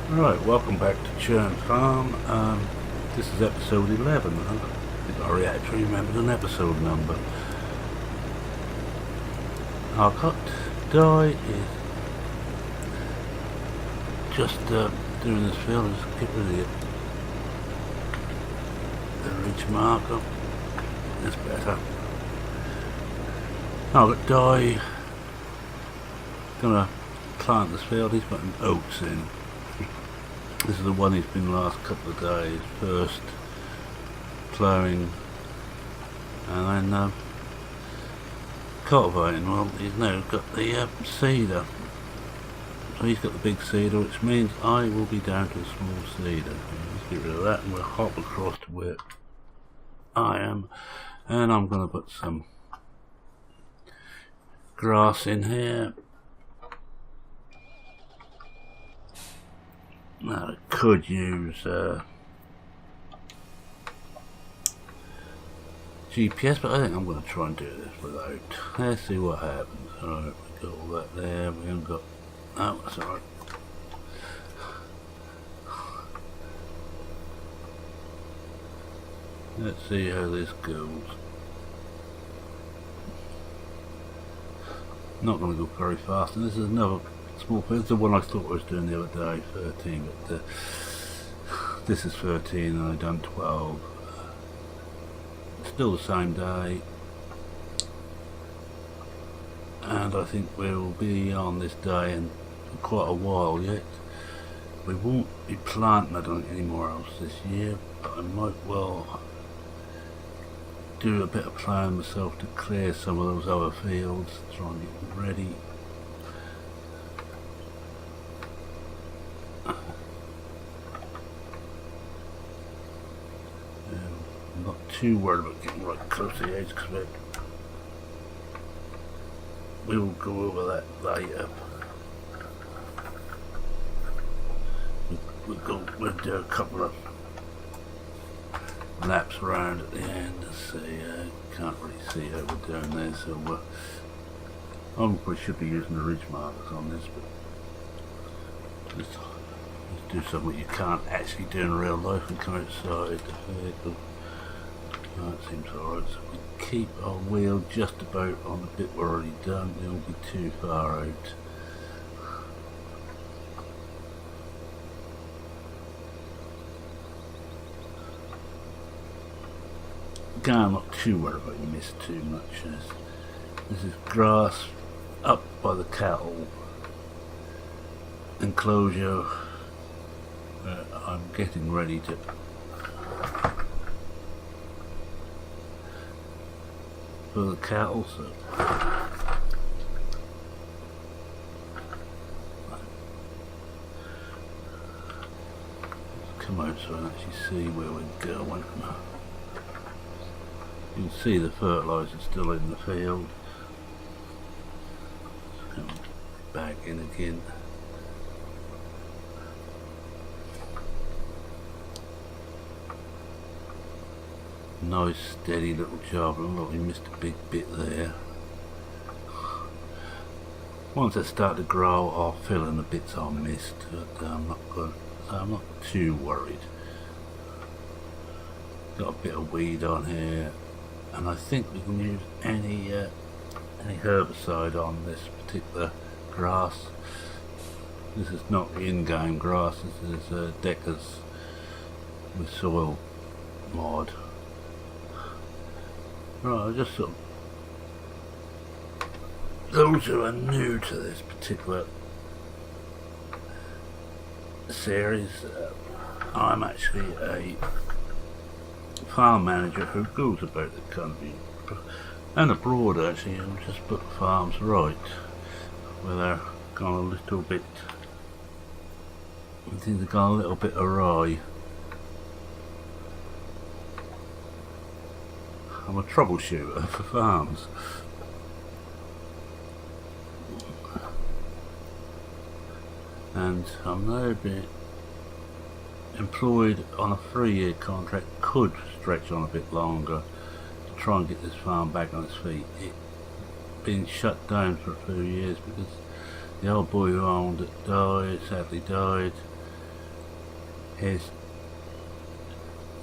Right, welcome back to Churn Farm. This is episode 11. I actually remembered an episode number. Our cut die is just doing this field. Just get rid of the ridge marker. That's better. I've got die. Gonna plant this field. He's putting oats in. This is the one he's been the last couple of days. First ploughing and then cultivating. Well, he's now got the seeder. So he's got the big seeder, which means I will be down to a small seeder. Let's get rid of that and we'll hop across to where I am. And I'm going to put some grass in here. Now I could use GPS, but I think I'm going to try and do this without. Let's see what happens. Alright, we got all that there. We haven't got. Oh, that's alright. Let's see how this goes. Not going to go very fast, and this is another small field. It's the one I thought I was doing the other day, 13, but this is 13 and I've done 12. Still the same day, and I think we'll be on this day and for quite a while yet. We won't be planting, I don't think, anywhere else this year, but I might well do a bit of ploughing myself to clear some of those other fields, try and get them ready. I'm not too worried about getting right close to the edge because we will go over that later. We'll do a couple of laps around at the end. Let's see, can't really see how we're doing there, so we should be using the ridge markers on this, but let's do something you can't actually do in real life and come outside the vehicle. That seems alright, so we keep our wheel just about on the bit we're already done. We won't be too far out. Again, I'm not too worried about you miss too much. This is grass up by the cattle enclosure. I'm getting ready to for the cattle, so come out so I can actually see where we're going. You can see the fertilizer still in the field. Just come back in again. Nice steady little job. Look, we missed a big bit there. Once they start to grow, I'll fill in the bits I missed, but I'm not too worried. Got a bit of weed on here, and I think we can use any herbicide on this particular grass. This is not the in-game grass. This is Decker's with soil mod. Right, I just sort of, those who are new to this particular series, I'm actually a farm manager who goes about the country and abroad actually, and just put farms right where they're gone a little bit, things have gone a little bit awry. I'm a troubleshooter for farms. And I'm now being employed on a 3-year contract, could stretch on a bit longer to try and get this farm back on its feet. It's been shut down for a few years because the old boy who owned it sadly died, his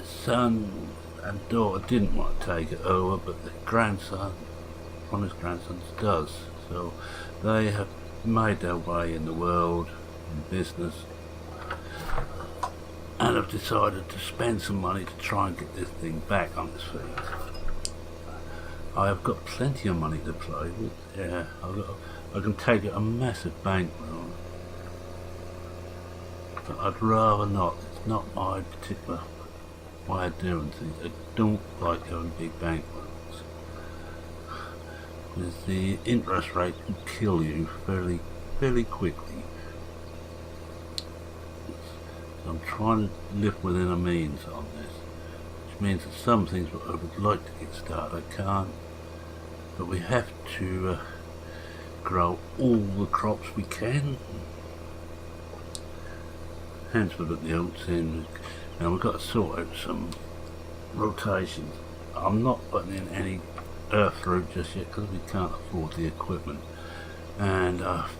son and daughter didn't want to take it over, but the grandson, one of his grandsons, does. So they have made their way in the world, in business, and have decided to spend some money to try and get this thing back on its feet. I have got plenty of money to play with. Yeah, I can take a massive bankroll, but I'd rather not. It's not my particular way of doing things. I don't like having big bankrolls, because the interest rate can kill you fairly quickly. So I'm trying to live within a means on this, which means that some things I would like to get started, I can't. But we have to grow all the crops we can. Hence we put the oats in, and we've got to sort out some rotations. I'm not putting in any earth root just yet because we can't afford the equipment. And I've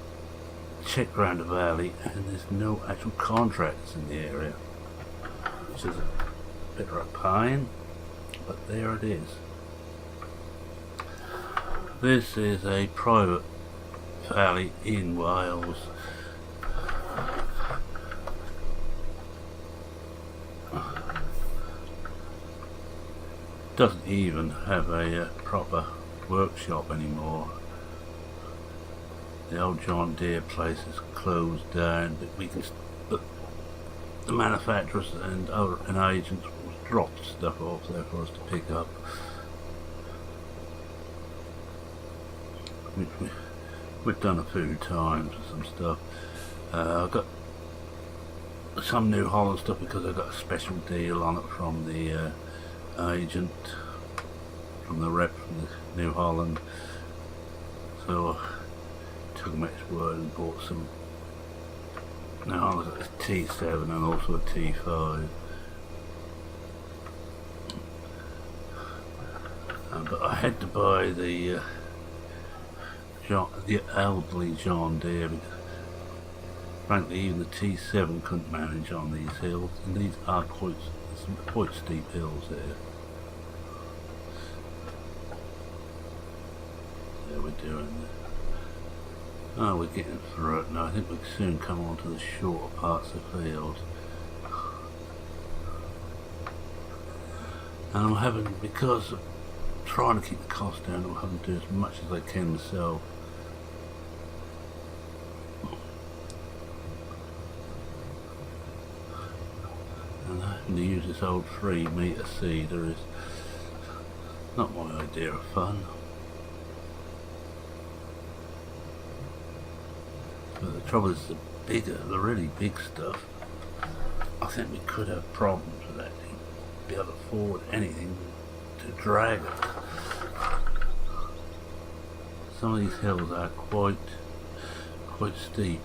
checked around the valley and there's no actual contracts in the area, which is a bit of a pain, but there it is. This is a private valley in Wales. Doesn't even have a proper workshop anymore. The old John Deere place is closed down, but the manufacturers and agents will drop stuff off there for us to pick up. We've done a few times with some stuff. I've got some New Holland stuff because I got a special deal on it from the agent, from the rep from the New Holland. So I took him at his word and bought some. Now I was at a T7 and also a T5. But I had to buy the elderly John Deere, because frankly even the T7 couldn't manage on these hills, and these are quite steep hills there. Yeah, we're doing that. Oh, we're getting through it now. I think we'll soon come on to the shorter parts of the field. And I'm having, because of trying to keep the cost down, I'm having to do as much as I can myself. And having to use this old 3-metre seeder is not my idea of fun. But the trouble is, the really big stuff, I think we could have problems with that. Be able to afford anything to drag it. Some of these hills are quite steep.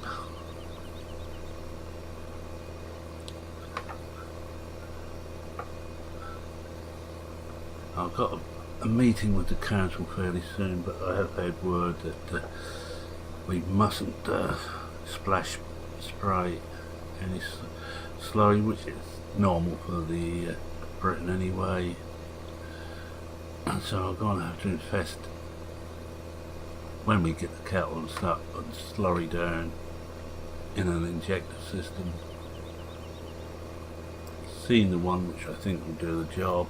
I've got a meeting with the council fairly soon, but I have had word that we mustn't spray any slurry, which is normal for the Britain anyway. And so I'm going to have to invest, when we get the cattle and start putting slurry down, in an injector system. Seeing the one which I think will do the job.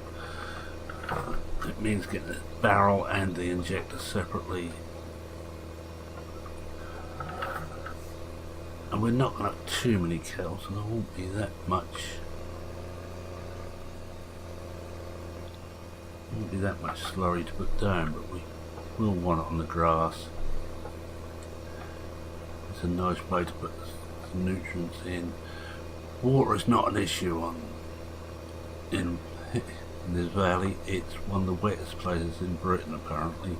It means getting the barrel and the injector separately. And we're not going to have too many cows, so there won't be that much. Won't be that much slurry to put down, but we will want it on the grass. It's a nice way to put some nutrients in. Water is not an issue in this valley. It's one of the wettest places in Britain apparently.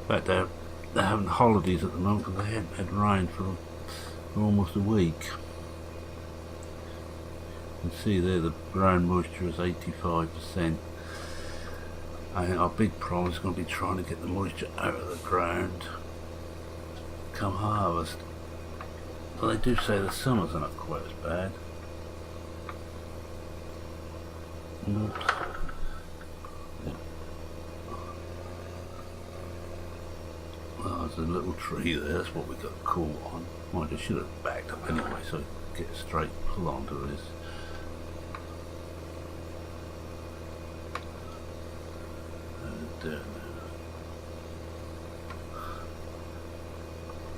In fact, they're having holidays at the moment because they haven't had rain for almost a week. You can see there the ground moisture is 85%. I think our big problem is going to be trying to get the moisture out of the ground come harvest. Well, they do say the summers are not quite as bad. Oops. Oh, there's a little tree there, that's what we got caught on. Mind, I should have backed up anyway so I could get a straight pull onto this.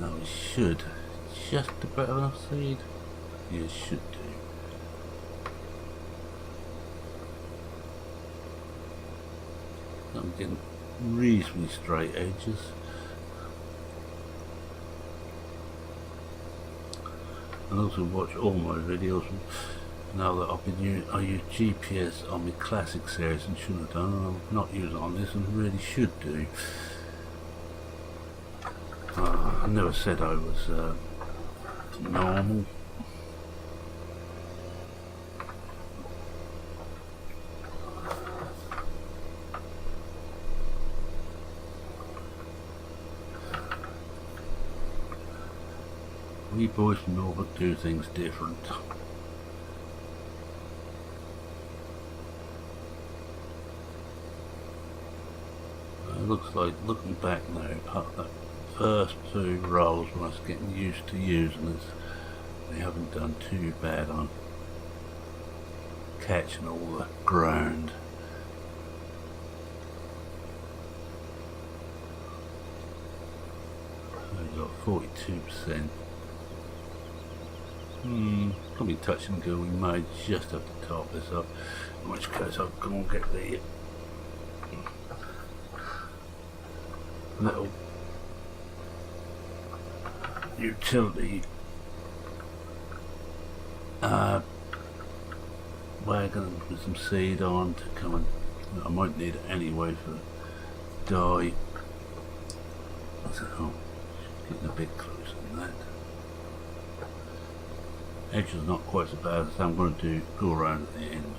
Now we should just about enough seed. Yeah, it should do. I'm getting reasonably straight edges. And also watch all my videos now that I use GPS on my classic series and shouldn't have done, and I'm not using it on this and really should do. I never said I was normal. We boys from Norfolk do things different. It looks like, looking back now, that first two rolls when I was getting used to using this, they haven't done too bad on catching all the ground. We've got 42%. Probably touch and go. We may just have to top this up, in which case I'll go and get the little utility wagon with some seed on to come and, I might need it anyway for dye. So, getting a bit closer than that. Edge is not quite so bad, so I'm going to go around at the end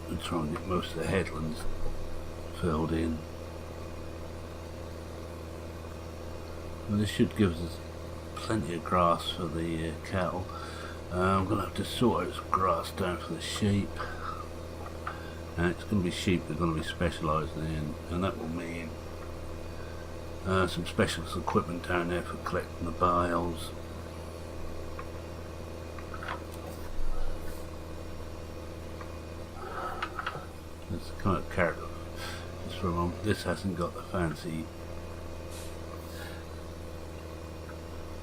and try and get most of the headlands filled in. And this should give us plenty of grass for the cattle. I'm going to have to sort out some grass down for the sheep, and it's going to be sheep they're going to be specialised in, and that will mean some specialist equipment down there for collecting the bales. It's kind of character. This hasn't got the fancy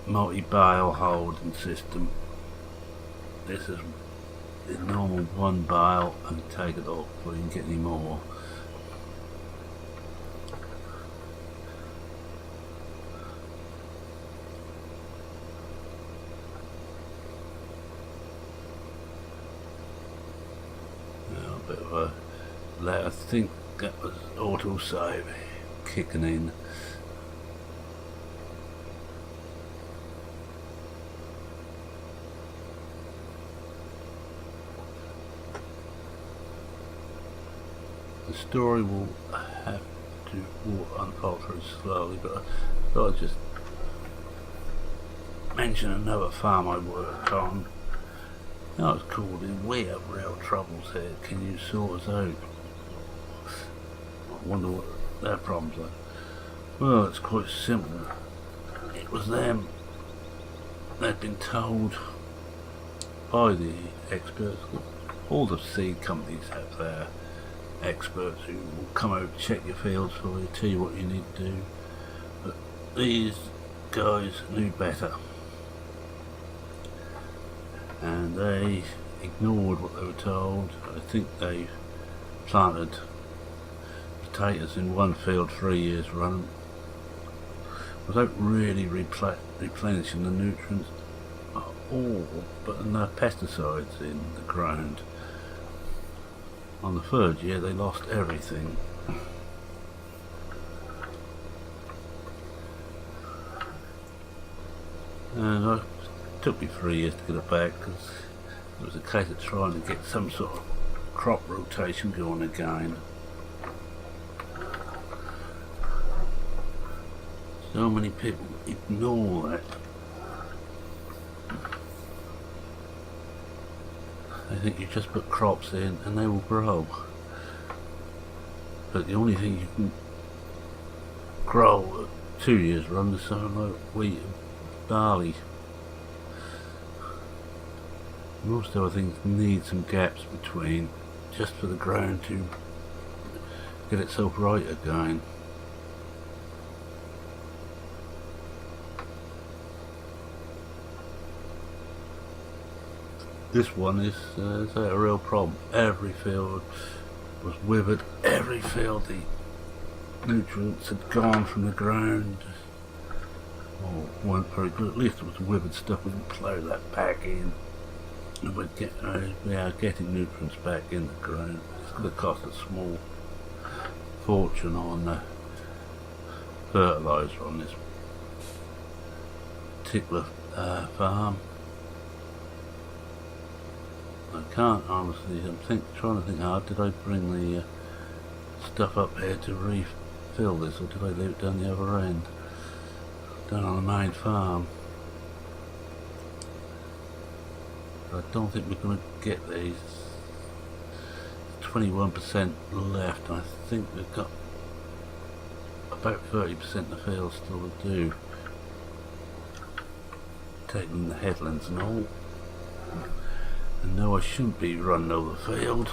multi-bale holding system. This is the normal one bale and take it off before you can get any more. Now a bit of a let, I think that was autosave kicking in. The story will have to unfold very slowly, but I thought I'd just mention another farm I worked on. That was called in We Have Real Troubles Here, Can You Sort Us Out? I wonder what their problems are. Well, it's quite simple. It was them. They'd been told by the experts. All the seed companies have their experts who will come out, check your fields for you, tell you what you need to do. But these guys knew better, and they ignored what they were told. I think they planted potatoes in one field 3 years running without really replenishing the nutrients at all, but no pesticides in the ground. On the third year they lost everything. And it took me 3 years to get it back, because it was a case of trying to get some sort of crop rotation going again. So many people ignore that. They think you just put crops in and they will grow. But the only thing you can grow at 2 years run is something like wheat and barley. Most other things need some gaps between, just for the ground to get itself right again. This one is a real problem. Every field was withered, every field the nutrients had gone from the ground, or weren't very good. At least it was withered stuff. We can plough that back in, and we are getting nutrients back in the ground. It's going to cost a small fortune on fertiliser on this particular farm. I can't honestly. Trying to think hard. Did I bring the stuff up here to refill this, or did I leave it down the other end, down on the main farm? I don't think we're going to get these. 21% left. I think we've got about 30% of the field still to do, taking the headlands and all. And no, I shouldn't be running over the field.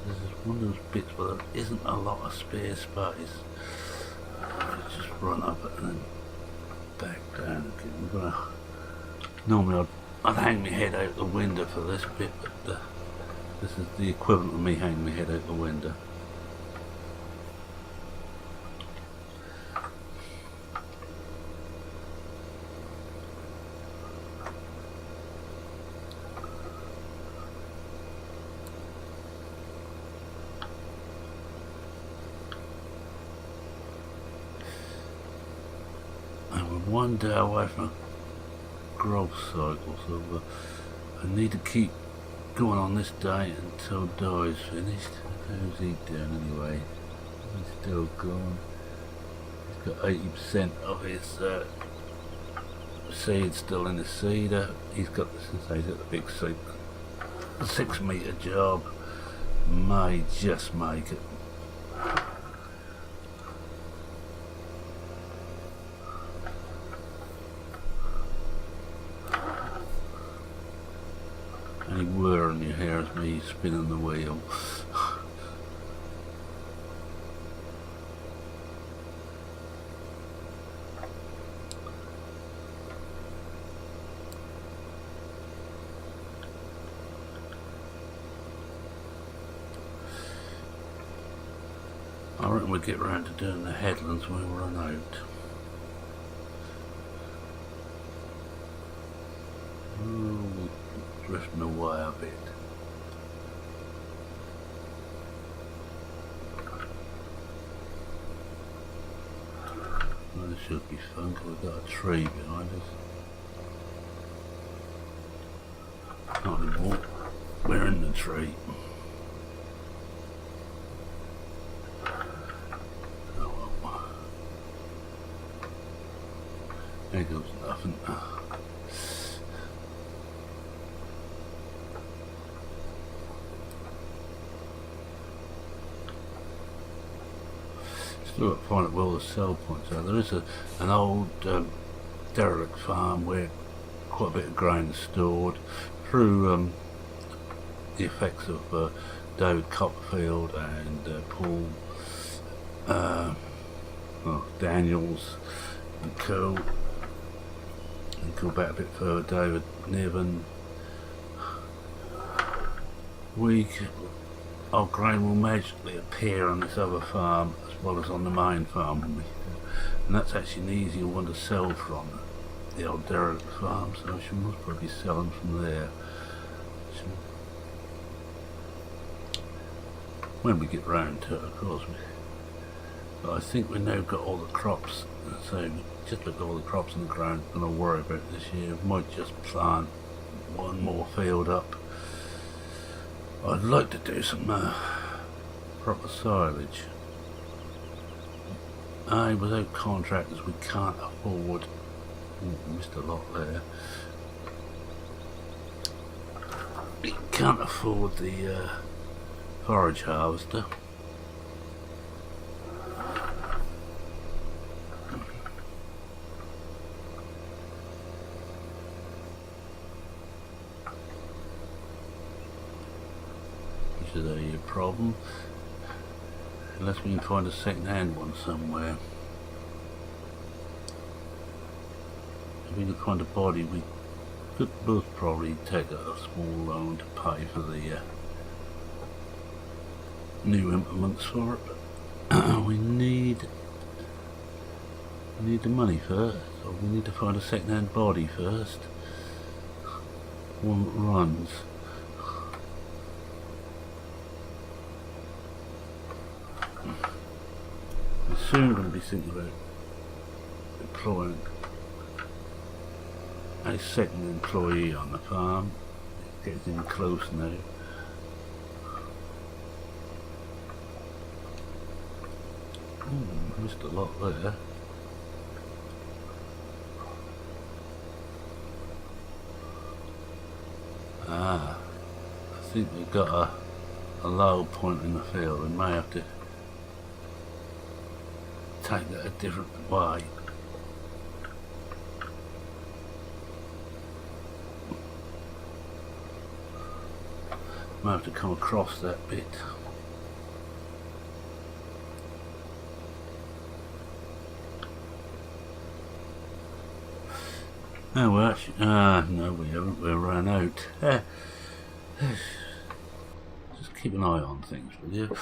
This is one of those bits where there isn't a lot of spare space. Just run up it and then back down again. Normally I'd hang my head out the window for this bit, but this is the equivalent of me hanging my head out the window. One day away from a growth cycle, so I need to keep going on this day until Di's finished. How's he doing anyway? He's still going. He's got 80% of his seed still in the seeder. He's got the big 6 metre job. May just make it. Any whir in your hair is me spinning the wheel. I reckon we'll get round to doing the headlands when we run out. Drifting away a bit. Well, this should be fun because we've got a tree behind us. Not anymore. We're in the tree. Oh well. There goes nothing. Still find it well the sell points are. There is an old derelict farm where quite a bit of grain is stored through the effects of David Copperfield and Paul Daniels and co. And go back a bit further, David Niven. Our grain will magically appear on this other farm as well as on the main farm, and that's actually an easier one to sell from, the old derelict farm, so she must probably sell them from there. When we get round to it, of course. But I think we've now got all the crops, so just look at all the crops in the ground, and I'll worry about this year. We might just plant one more field up. I'd like to do some proper silage. Without contractors we can't afford. Missed a lot there. we can't afford the forage harvester. Which is a problem. Unless we can find a second-hand one somewhere. If we can find a body, we could both probably take a small loan to pay for the new implements for it. But we need the money first, or we need to find a second-hand body first. One that runs. We're soon going to be thinking about employing a second employee on the farm. It's getting close now. Missed a lot there. I think we've got a low point in the field. We may have to take that a different way. Might have to come across that bit. Oh well, actually, no we haven't, we ran out. Just keep an eye on things, will you?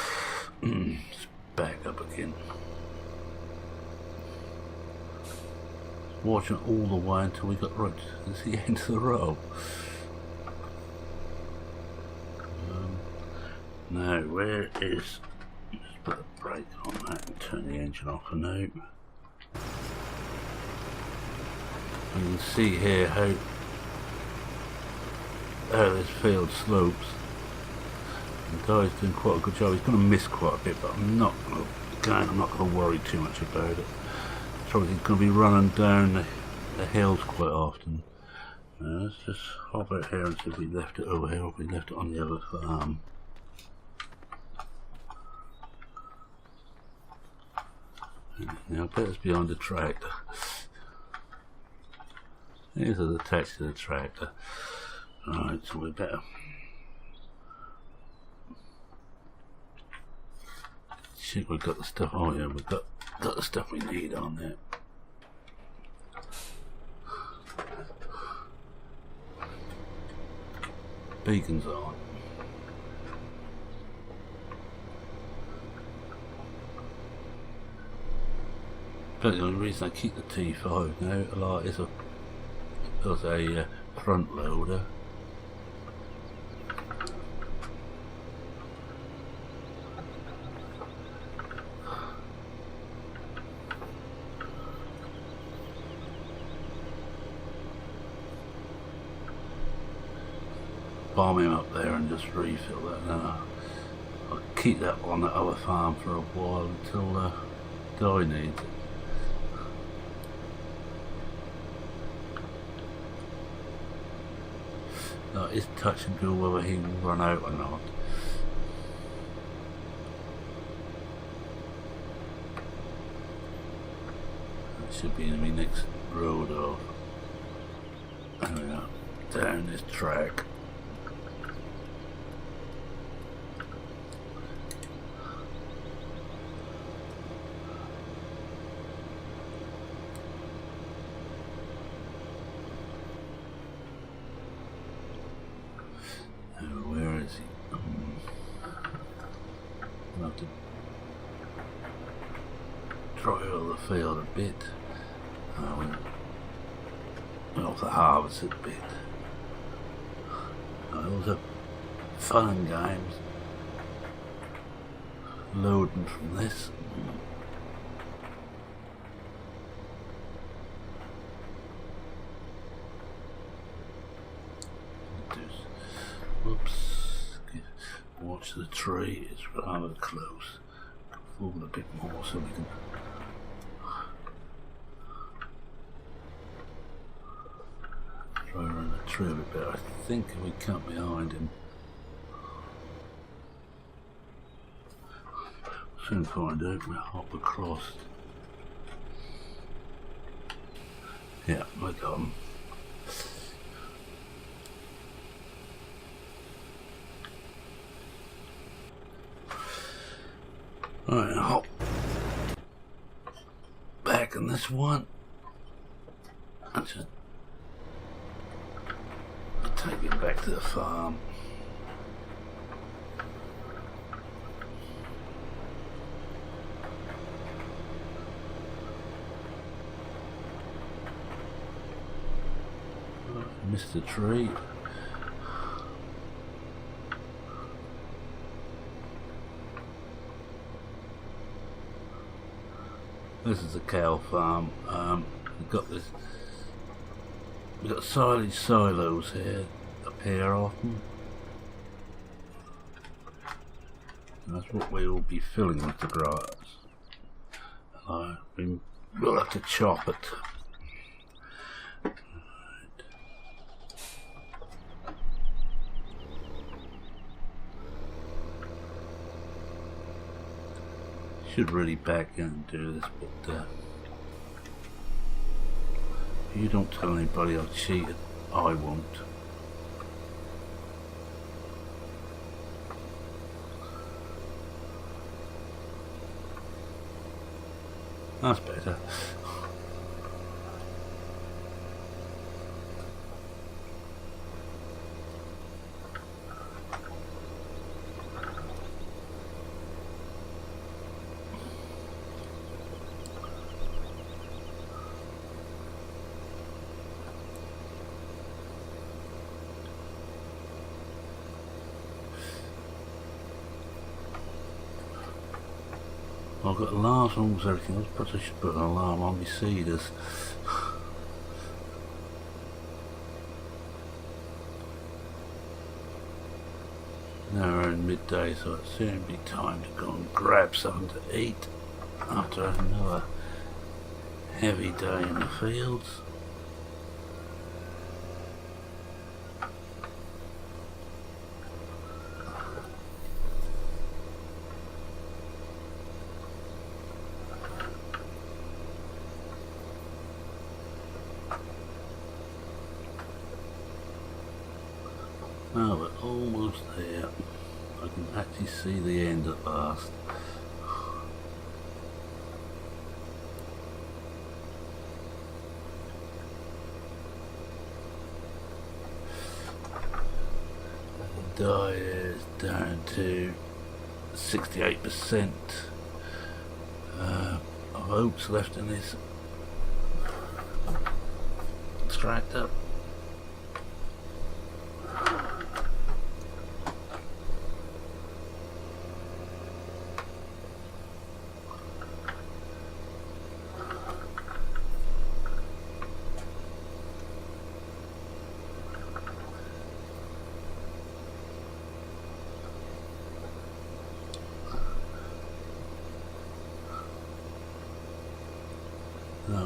Just back up again. Watching all the way until we got right to the end of the row. Now, where is... Just put a brake on that and turn the engine off for now. You can see here how this field slopes. The guy's doing quite a good job. He's going to miss quite a bit, but I'm not going to worry too much about it. Probably he's going to be running down the hills quite often. Let's just hop out here and see if we left it over here, or if we left it on the other farm. Now, better behind the tractor. These are attached to the tractor. Alright, so we better check we've got the stuff. Oh yeah, we've got the stuff we need on there. Beacon's on. But the only reason I keep the T5 now a lot is as a front loader. Bomb him up there and just refill that. And I'll keep that on the other farm for a while until Di needs it. Now, it's touch and go whether he can run out or not. That should be in my next road off. There we go. Down this track. Where is he? I'll have to try over the field a bit. We'll have to harvest it a bit. Those are fun and games. Loading from this. Whoops. Watch the tree, it's rather close. Forward a bit more so we can. throw around the tree a bit better. I think if we cut behind him, soon find out. We'll hop across. Yeah, I got him. Alright, hop back in this one. And just take it back to the farm. Missed the tree. This is a cow farm. We've got this. We've got silage silos here, a pair of them. And that's what we will be filling with the grass. We'll have to chop it. Should really back in and do this, but if you don't tell anybody I cheated, I won't. That's better. I've got alarms on almost everything else, but I should put an alarm on my seeders. Now we're in midday, so it'll soon be time to go and grab something to eat after another heavy day in the fields. Now we're almost there. I can actually see the end at last. The dye is down to 68% of oats left in this extractor.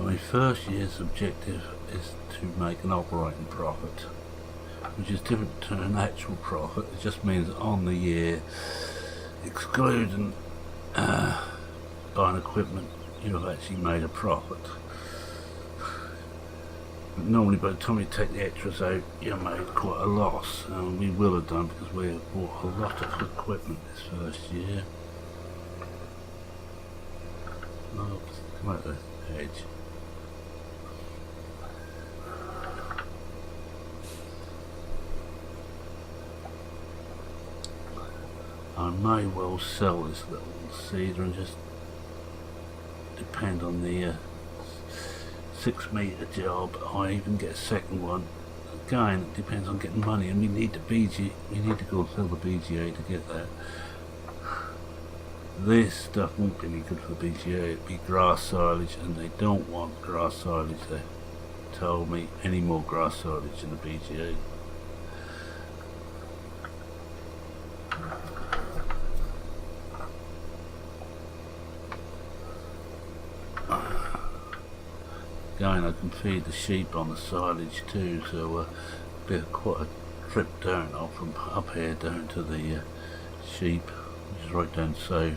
My first year's objective is to make an operating profit, which is different to an actual profit. It just means on the year, excluding buying equipment, you have actually made a profit. But normally by the time you take the extras out, you made quite a loss, and we will have done because we have bought a lot of equipment this first year. Oops, come out the edge. I may well sell this little seeder and just depend on the 6 metre job. I even get a second one. Again, it depends on getting money, and we need the BG. We need to go and sell the BGA to get that. This stuff won't be any good for the BGA. It'd be grass silage, and they don't want grass silage. They told me any more grass silage in the BGA. Again, I can feed the sheep on the silage too, so be quite a trip down off from up here down to the sheep, which is right down south.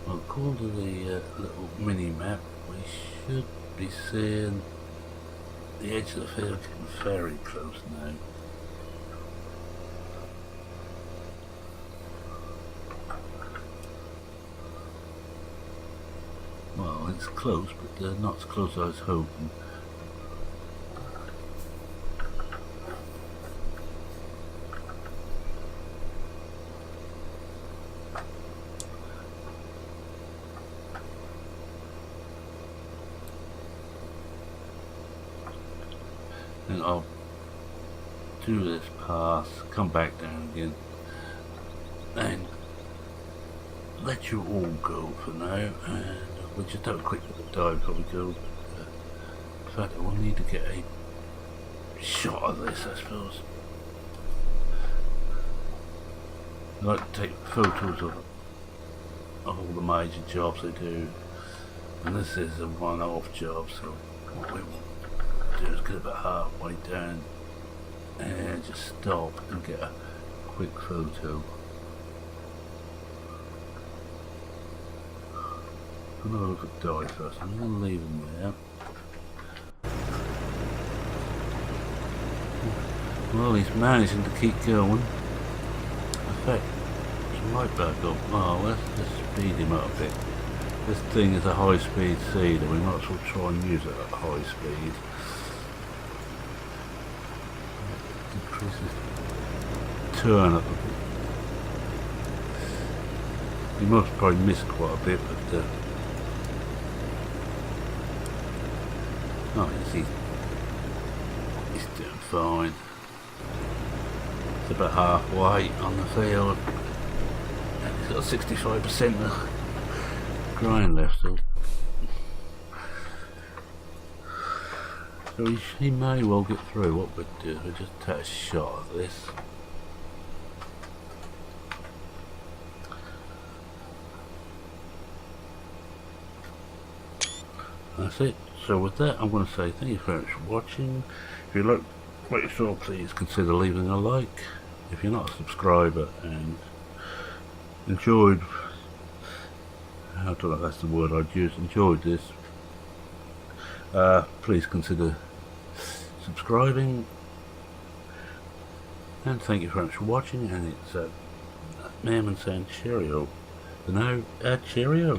According to the little mini map, we should be seeing the edge of the field getting very close now. Well, it's close, but not as close as I was hoping. And I'll do this pass, come back down again, and let you all go for now, and we'll just have a quick little dive before we go. In fact, I will need to get a shot of this, I suppose. I like to take photos of all the major jobs I do, and this is a one-off job, so what we will do is get about halfway down and just stop and get a quick photo. I'm going to look at Di first. I'm going to leave him there. Well, he's managing to keep going. In fact, he might back up. Oh, let's just speed him up a bit. This thing is a high-speed seeder. We might as well try and use it at high speed. Increases turn up a bit. You must probably miss quite a bit, but oh, he's doing fine. It's about halfway on the field, and he's got 65% of grind left still. So he may well get through. What we'll do is we'll just take a shot of this. That's it. So with that, I'm going to say thank you very much for watching. If you like what you saw, please consider leaving a like. If you're not a subscriber and enjoyed, I don't know if that's the word I'd use, enjoyed this, please consider subscribing. And thank you very much for watching. And it's Merman saying cheerio. For now, cheerio.